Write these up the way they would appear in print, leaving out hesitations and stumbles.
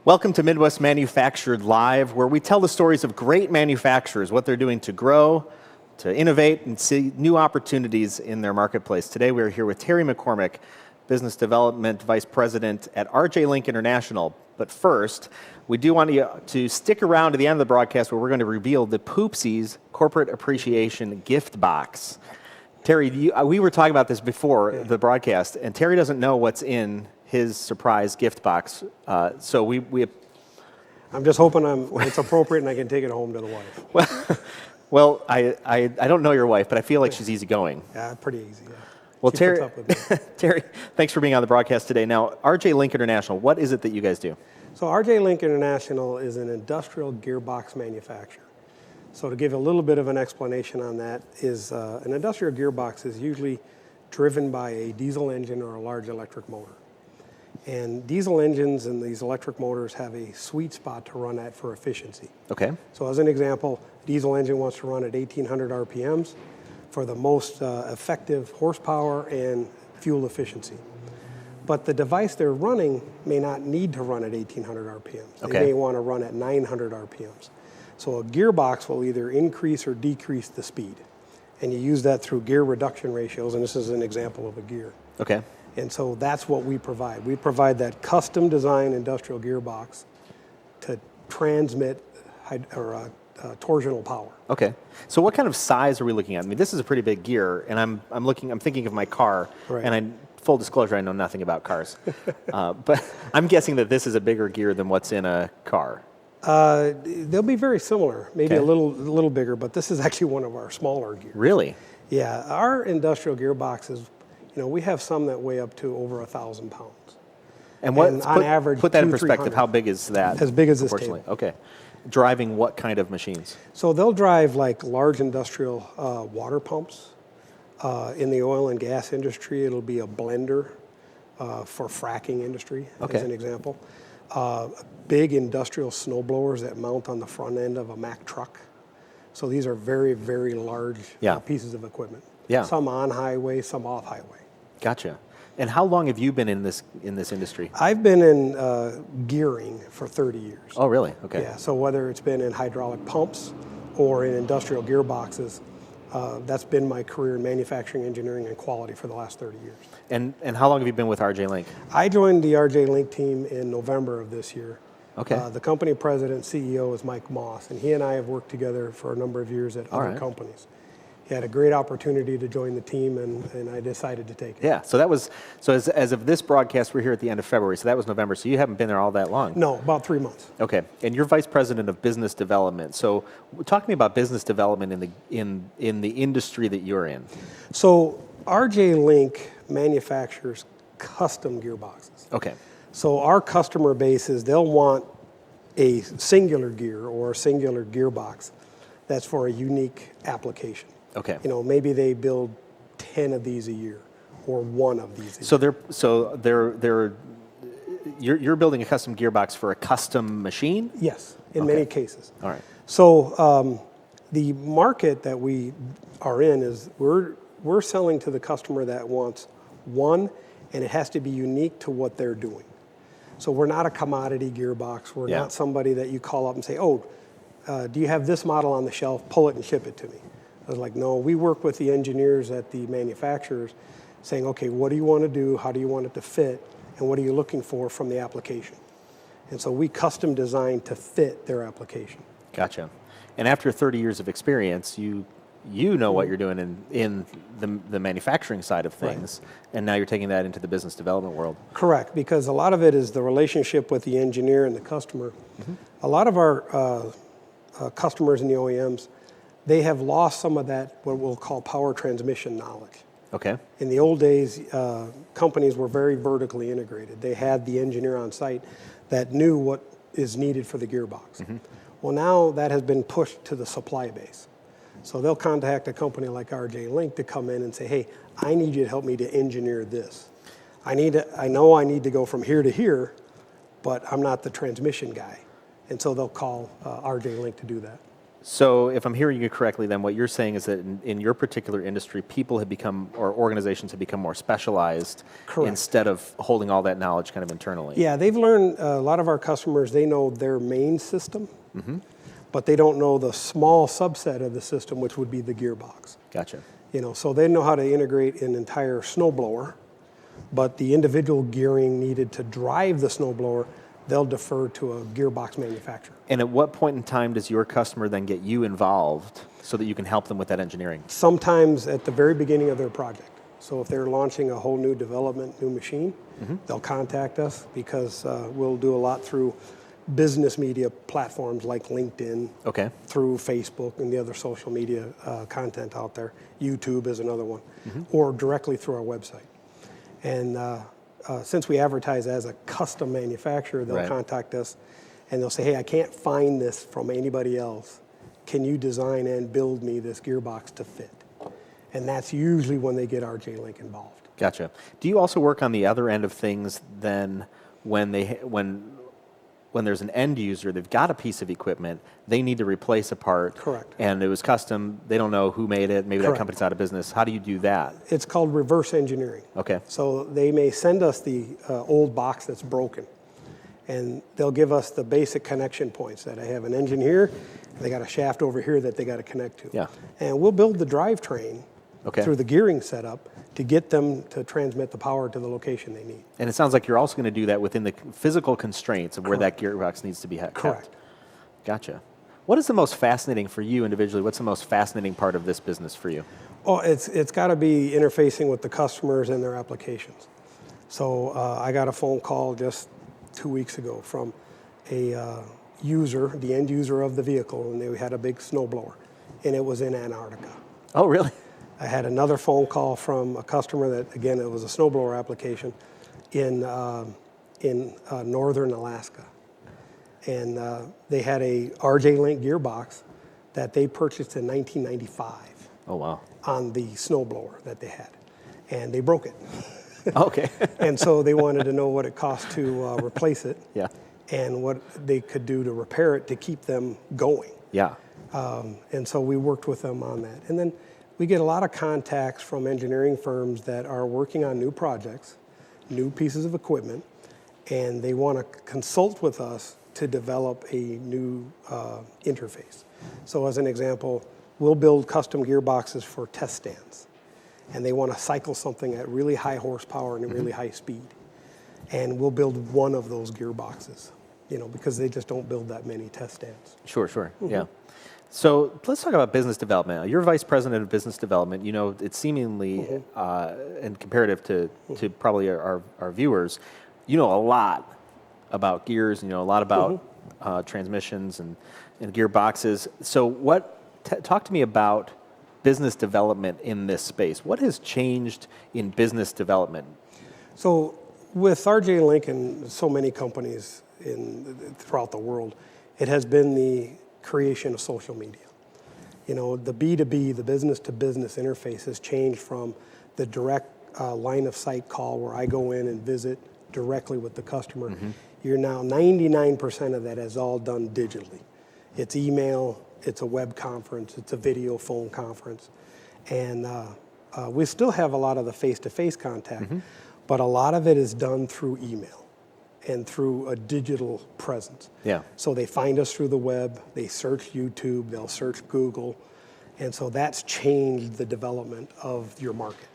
Welcome to Midwest Manufactured Live, where we tell the stories of great manufacturers, what they're doing to grow, to innovate, and see new opportunities in their marketplace. Today we're here with Terry McCormick, Business Development Vice President at RJ Link International. But first, we do want you to stick around to the end of the broadcast where we're going to reveal the Poopsies Corporate Appreciation Gift Box. Terry, we were talking about this before the broadcast, and Terry doesn't know what's in his surprise gift box. So we I'm just hoping it's appropriate and I can take it home to the wife. Well, I don't know your wife, but I feel like she's easygoing. Yeah, pretty easy. Yeah. Well, She Terry, puts up with me. Terry, thanks for being on the broadcast today. Now, RJ Link International, what is it that you guys do? So RJ Link International is an industrial gearbox manufacturer. So to give a little bit of an explanation on that is an industrial gearbox is usually driven by a diesel engine or a large electric motor. And diesel engines and these electric motors have a sweet spot to run at for efficiency. Okay. So as an example, diesel engine wants to run at 1,800 RPMs for the most effective horsepower and fuel efficiency. But the device they're running may not need to run at 1,800 RPMs. They may want to run at 900 RPMs. So a gearbox will either increase or decrease the speed. And you use that through gear reduction ratios, and this is an example of a gear. Okay. And so that's what we provide. We provide that custom design industrial gearbox to transmit torsional power. Okay. So what kind of size are we looking at? I mean, this is a pretty big gear, and I'm thinking of my car, Right. and full disclosure, I know nothing about cars. But I'm guessing that this is a bigger gear than what's in a car. They'll be very similar, maybe Okay. a little bigger, but this is actually one of our smaller gears. Really? Yeah, our industrial gearboxes, we have some that weigh up to over 1,000 pounds. And what? And on average, put that in 200-300. perspective. How big is that? As big as this proportionally? table. Okay. Driving what kind of machines? So they'll drive like large industrial water pumps. In the oil and gas industry, it'll be a blender for fracking industry, as an example. Big industrial snow blowers that mount on the front end of a Mack truck. So these are very, very large pieces of equipment. Yeah. Some on highway, some off highway. Gotcha. And how long have you been in this industry? I've been in gearing for 30 years. Oh, really? Okay. Yeah, so whether it's been in hydraulic pumps or in industrial gearboxes, that's been my career in manufacturing, engineering, and quality for the last 30 years. And how long have you been with RJ Link? I joined the RJ Link team in November of this year. Okay. The company president, CEO is Mike Moss, and he and I have worked together for a number of years at other companies. He had a great opportunity to join the team, and I decided to take it. Yeah, so as of this broadcast, we're here at the end of February, so that was November, so you haven't been there all that long. No, about 3 months. Okay, and you're Vice President of Business Development. So talk to me about business development in the industry that you're in. So RJ Link manufactures custom gearboxes. Okay. So our customer base is they'll want a singular gear or a singular gearbox that's for a unique application. Okay. Maybe they build 10 of these a year or one of these a year. You're building a custom gearbox for a custom machine? Yes, in many cases. All right. So the market that we are in is we're selling to the customer that wants one, and it has to be unique to what they're doing. So we're not a commodity gearbox. We're not somebody that you call up and say, do you have this model on the shelf? Pull it and ship it to me. I was like, no, we work with the engineers at the manufacturers saying, okay, what do you want to do? How do you want it to fit? And what are you looking for from the application? And so we custom design to fit their application. Gotcha. And after 30 years of experience, you know what you're doing in the manufacturing side of things, and now you're taking that into the business development world. Correct, because a lot of it is the relationship with the engineer and the customer. Mm-hmm. A lot of our customers in the OEMs, they have lost some of that, what we'll call power transmission knowledge. Okay. In the old days, companies were very vertically integrated. They had the engineer on site that knew what is needed for the gearbox. Mm-hmm. Well, now that has been pushed to the supply base. So they'll contact a company like RJ Link to come in and say, hey, I need you to help me to engineer this. I know I need to go from here to here, but I'm not the transmission guy. And so they'll call RJ Link to do that. So if I'm hearing you correctly, then what you're saying is that in your particular industry, people have become, or organizations have become more specialized. Correct. Instead of holding all that knowledge kind of internally. Yeah, they've learned, a lot of our customers, they know their main system, but they don't know the small subset of the system, which would be the gearbox. Gotcha. So they know how to integrate an entire snowblower, but the individual gearing needed to drive the snowblower, they'll defer to a gearbox manufacturer. And at what point in time does your customer then get you involved so that you can help them with that engineering? Sometimes at the very beginning of their project. So if they're launching a whole new development, new machine, they'll contact us because we'll do a lot through business media platforms like LinkedIn, Okay. through Facebook and the other social media content out there. YouTube is another one, or directly through our website. And since we advertise as a custom manufacturer, they'll Right. contact us and they'll say, hey, I can't find this from anybody else. Can you design and build me this gearbox to fit? And that's usually when they get RJ Link involved. Gotcha. Do you also work on the other end of things then when there's an end user, they've got a piece of equipment, they need to replace a part. Correct. And it was custom, they don't know who made it, maybe that Correct. company's out of business. How do you do that? It's called reverse engineering. Okay. So they may send us the old box that's broken, and they'll give us the basic connection points that I have an engine here, and they got a shaft over here that they got to connect to. Yeah. And we'll build the drivetrain Okay. through the gearing setup to get them to transmit the power to the location they need. And it sounds like you're also going to do that within the physical constraints of where that gearbox needs to be kept. Correct. Gotcha. What is the most fascinating for you individually? What's the most fascinating part of this business for you? Oh, it's got to be interfacing with the customers and their applications. So I got a phone call just 2 weeks ago from a user, the end user of the vehicle, and they had a big snowblower, and it was in Antarctica. Oh, really? I had another phone call from a customer that, again, it was a snowblower application in northern Alaska. And they had a RJ Link gearbox that they purchased in 1995 Oh, wow. on the snowblower that they had. And they broke it. Okay. And so they wanted to know what it cost to replace it Yeah. and what they could do to repair it to keep them going. Yeah. And so we worked with them on that. And then we get a lot of contacts from engineering firms that are working on new projects, new pieces of equipment, and they want to consult with us to develop a new interface. So as an example, we'll build custom gearboxes for test stands, and they want to cycle something at really high horsepower and really high speed. And we'll build one of those gearboxes, because they just don't build that many test stands. Sure. Yeah. So let's talk about business development. You're vice president of business development. It's seemingly, and comparative to probably our viewers, you know a lot about gears, a lot about transmissions and gearboxes. So talk to me about business development in this space. What has changed in business development? So with RJ Link and so many companies throughout the world, it has been the creation of social media. The B2B, the business to business interface has changed from the direct line of sight call where I go in and visit directly with the customer. You're now 99% of that is all done digitally. It's email, it's a web conference, it's a video phone conference. And we still have a lot of the face-to-face contact, but a lot of it is done through email and through a digital presence. Yeah. So they find us through the web, they search YouTube, they'll search Google, and so that's changed the development of your market.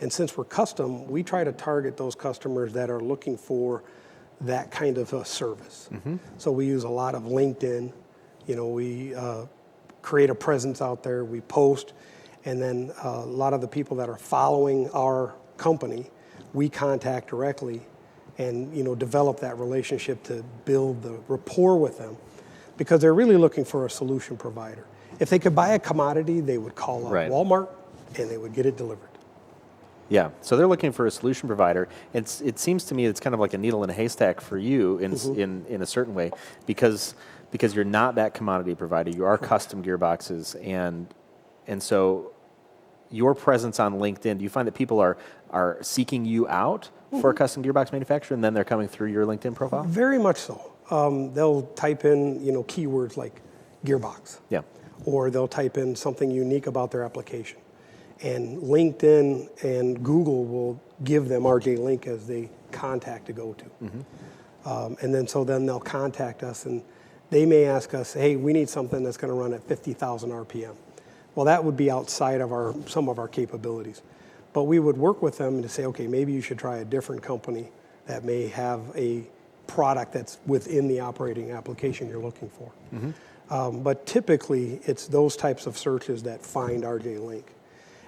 And since we're custom, we try to target those customers that are looking for that kind of a service. So we use a lot of LinkedIn. We create a presence out there, we post, and then a lot of the people that are following our company, we contact directly and develop that relationship to build the rapport with them, because they're really looking for a solution provider. If they could buy a commodity, they would call up Walmart and they would get it delivered. Yeah, so they're looking for a solution provider. It seems to me it's kind of like a needle in a haystack for you in a certain way, because you're not that commodity provider. You are custom gearboxes, and so your presence on LinkedIn, do you find that people are seeking you out for a custom gearbox manufacturer, and then they're coming through your LinkedIn profile? Very much so. They'll type in keywords like Gearbox. Yeah. Or they'll type in something unique about their application. And LinkedIn and Google will give them RJ Link as the contact to go to. And then they'll contact us, and they may ask us, hey, we need something that's going to run at 50,000 RPM. Well, that would be outside of some of our capabilities. But we would work with them to say, okay, maybe you should try a different company that may have a product that's within the operating application you're looking for. But typically, it's those types of searches that find RJ Link.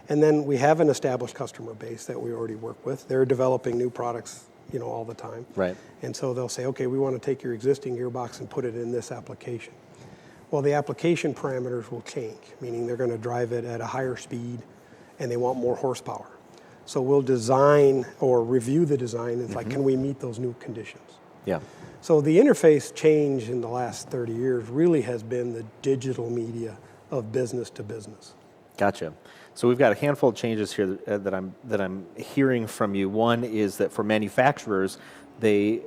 And then we have an established customer base that we already work with. They're developing new products, all the time. Right. And so they'll say, okay, we want to take your existing gearbox and put it in this application. Well, the application parameters will change, meaning they're going to drive it at a higher speed and they want more horsepower. So we'll design or review the design. It's like, can we meet those new conditions? Yeah. So the interface change in the last 30 years really has been the digital media of business to business. Gotcha. So we've got a handful of changes here that I'm hearing from you. One is that for manufacturers, they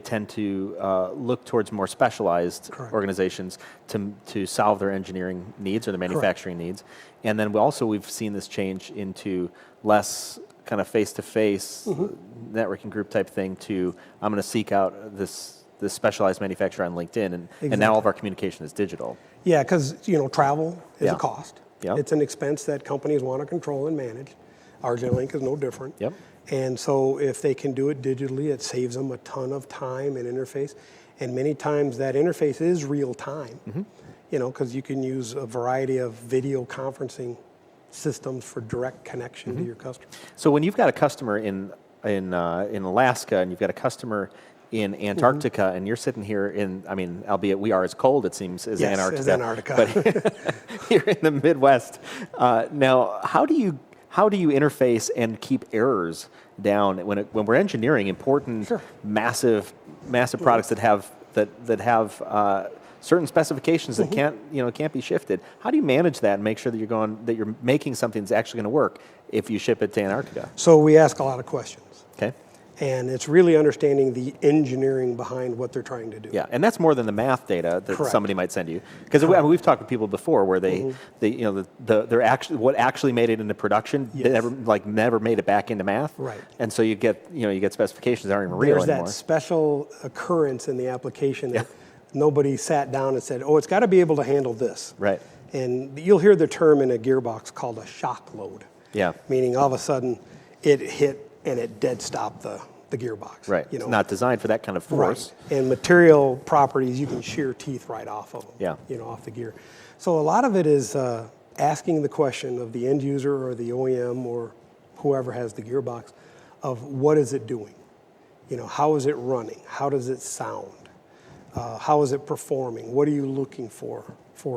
tend to look towards more specialized Correct. organizations to solve their engineering needs or their manufacturing needs. And then we've seen this change into less kind of face-to-face networking group type thing to I'm going to seek out this specialized manufacturer on LinkedIn, and now all of our communication is digital. Yeah, because travel is a cost. Yeah. It's an expense that companies want to control and manage. RJ Link is no different. Yep. And so if they can do it digitally, it saves them a ton of time and interface. And many times that interface is real time, because you can use a variety of video conferencing systems for direct connection to your customer. So when you've got a customer in Alaska and you've got a customer in Antarctica, and you're sitting here albeit we are as cold, it seems, as Antarctica. As Antarctica. But you're in the Midwest. Now, how do you interface and keep errors down when we're engineering important, massive products that have certain specifications that can't be shifted? How do you manage that and make sure that you're making something that's actually going to work if you ship it to Antarctica? So we ask a lot of questions. Okay. And it's really understanding the engineering behind what they're trying to do. Yeah, and that's more than the math data that Correct. somebody might send you. Because we've talked with people before where they're actually what actually made it into production never made it back into math. Right. And so you get specifications that aren't even real There's anymore. that special occurrence in the application that nobody sat down and said, oh, it's got to be able to handle this. Right. And you'll hear the term in a gearbox called a shock load. Yeah. Meaning all of a sudden it hit and it dead stopped the gearbox. Right. It's not designed for that kind of force. Right. And material properties, you can shear teeth right off of them. Yeah. Off the gear. So a lot of it is asking the question of the end user or the OEM or whoever has the gearbox of what is it doing? How is it running? How does it sound? How is it performing? What are you looking for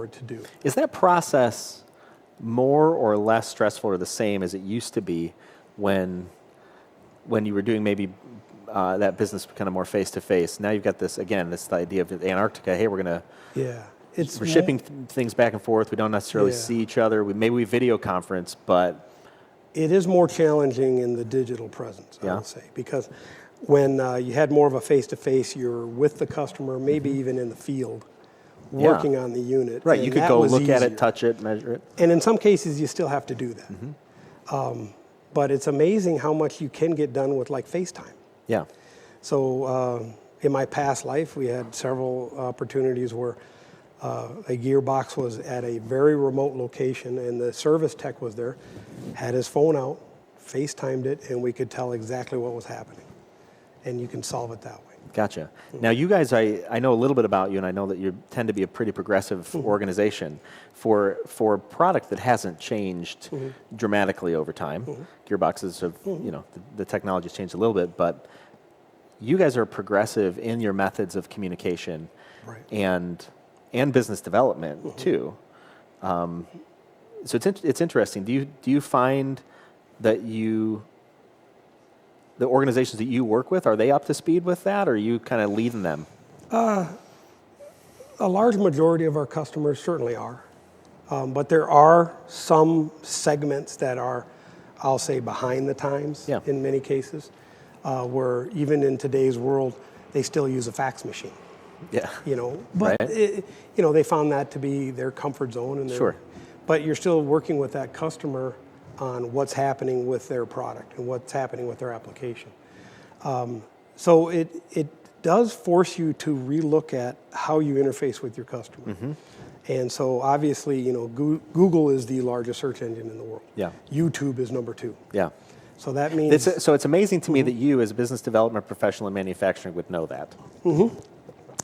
it to do? Is that process more or less stressful or the same as it used to be when you were doing maybe that business kind of more face-to-face? Now you've got this idea of Antarctica. Hey, we're shipping things back and forth. We don't necessarily see each other. Maybe we video conference, but it is more challenging in the digital presence, I would say, because when you had more of a face-to-face, you're with the customer, maybe even in the field, working on the unit. Right, you could go look at it, touch it, measure it. And in some cases, you still have to do that. But it's amazing how much you can get done with FaceTime. Yeah. So in my past life, we had several opportunities where a gearbox was at a very remote location and the service tech was there, had his phone out, FaceTimed it, and we could tell exactly what was happening. And you can solve it that way. Gotcha. Now, you guys, I know a little bit about you, and I know that you tend to be a pretty progressive organization. For a product that hasn't changed dramatically over time, gearboxes have, the technology's changed a little bit, but you guys are progressive in your methods of communication and business development too. So it's interesting. Do you find that the organizations that you work with, are they up to speed with that, or are you kind of leading them? A large majority of our customers certainly are. But there are some segments that are, I'll say, behind the times in many cases, where even in today's world, they still use a fax machine. Yeah. But Right. they found that to be their comfort zone, and Sure. but you're still working with that customer on what's happening with their product and what's happening with their application. So it does force you to relook at how you interface with your customer. Mm-hmm. And so obviously, Google is the largest search engine in the world. Yeah. YouTube is number 2. Yeah. So that means So it's amazing to me that you, as a business development professional in manufacturing, would know that. Mm-hmm.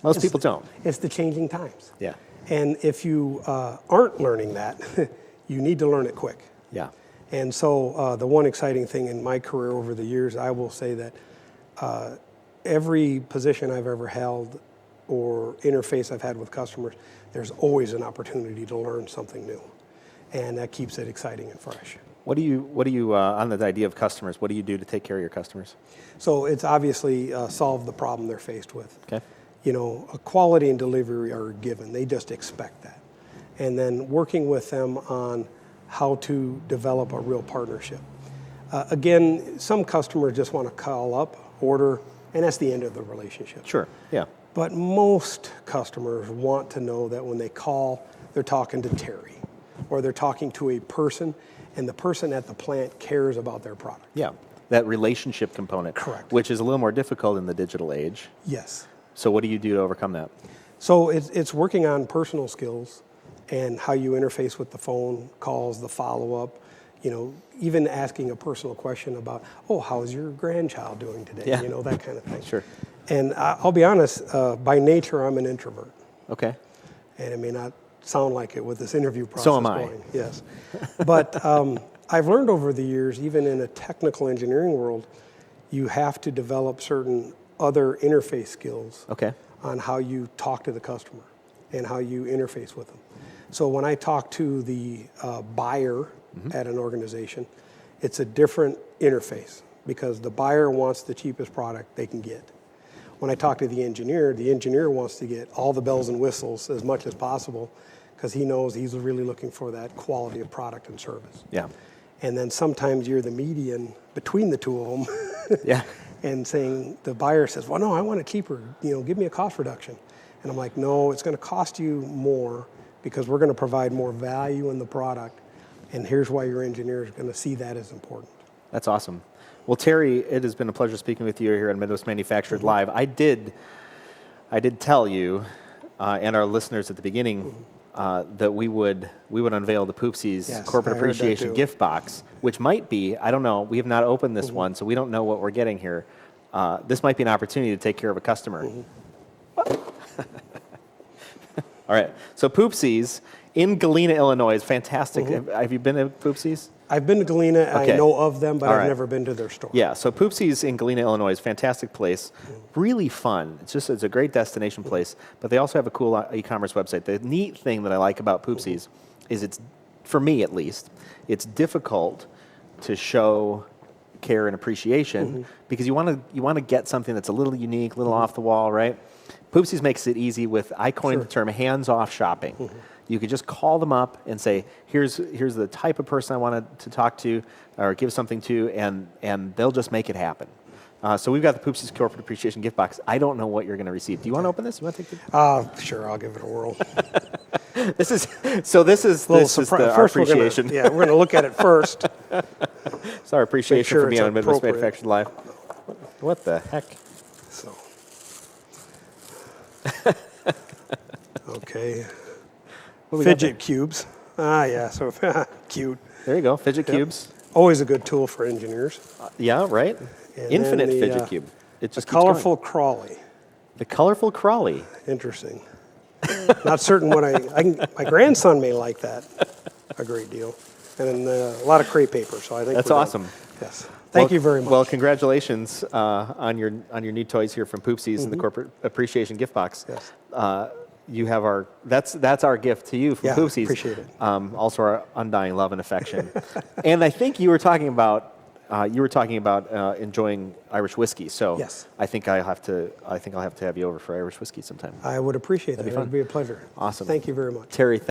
Most people don't. it's the changing times. Yeah. And if you aren't learning that, you need to learn it quick. Yeah. And so the one exciting thing in my career over the years, I will say that every position I've ever held or interface I've had with customers, there's always an opportunity to learn something new. And that keeps it exciting and fresh. What do you on the idea of customers, what do you do to take care of your customers? So it's obviously solve the problem they're faced with. Okay. Quality and delivery are given. They just expect that. And then working with them on how to develop a real partnership. Again, some customers just want to call up, order, and that's the end of the relationship. Sure. Yeah. But most customers want to know that when they call, they're talking to Terry, or they're talking to a person, and the person at the plant cares about their product. Yeah. That relationship component. Correct. Which is a little more difficult in the digital age. Yes. So what do you do to overcome that? So it's working on personal skills and how you interface with the phone calls, the follow-up, even asking a personal question about, how's your grandchild doing today? Yeah. That kind of thing. Sure. And I'll be honest, by nature, I'm an introvert. Okay. And it may not sound like it with this interview process So am I. going. Yes. But I've learned over the years, even in a technical engineering world, you have to develop certain other interface skills on how you talk to the customer and how you interface with them. So when I talk to the buyer at an organization, it's a different interface because the buyer wants the cheapest product they can get. When I talk to the engineer wants to get all the bells and whistles as much as possible because he knows he's really looking for that quality of product and service. Yeah. And then sometimes you're the median between the two of them. Yeah. And saying, the buyer says, well, no, I want it cheaper, give me a cost reduction. And I'm like, no, it's going to cost you more because we're going to provide more value in the product. And here's why your engineer is going to see that as important. That's awesome. Well, Terry, it has been a pleasure speaking with you here on Midwest Manufactured Live. I did tell you and our listeners at the beginning that we would unveil the Poopsies Corporate Appreciation gift box, which might be, I don't know, we have not opened this one, so we don't know what we're getting here. This might be an opportunity to take care of a customer. All right, so Poopsies in Galena, Illinois is fantastic. Have you been to Poopsies? I've been to Galena, Okay. I know of them, but All I've right. never been to their store. Yeah, so Poopsies in Galena, Illinois is a fantastic place. Really fun. It's a great destination place, but they also have a cool e-commerce website. The neat thing that I like about Poopsies is it's, for me at least, it's difficult to show care and appreciation because you want to get something that's a little unique, a little off the wall, right? Poopsies makes it easy with, I coined the term hands-off shopping. You could just call them up and say, here's the type of person I wanted to talk to or give something to, and they'll just make it happen. So we've got the Poopsies Corporate Appreciation gift box. I don't know what you're going to receive. Do you want to open this? You want to take it? Sure, I'll give it a whirl. This is our appreciation. We're going to look at it first. It's our appreciation sure for being it's on Midwest appropriate. Manufactured Live. What the heck? So, okay. What we got Fidget cubes. So cute. there you go, fidget cubes. Always a good tool for engineers. Yeah, right? And Infinite then the, fidget cube. It just keeps Colorful going. crawly. The colorful crawly. Interesting. Not certain what my grandson may like that a great deal. And a lot of crepe paper, so I think That's we're done. awesome. Yes. Thank you very much. Well, congratulations on your new toys here from Poopsies and the Corporate Appreciation gift box. Yes. You have that's our gift to you from Poopsies. Appreciate it. Also our undying love and affection. And I think you were talking about enjoying Irish whiskey. So Yes. I think I'll have to have you over for Irish whiskey sometime. I would appreciate that. That'd be It fun. would be a pleasure. Awesome. Thank you very much. Terry.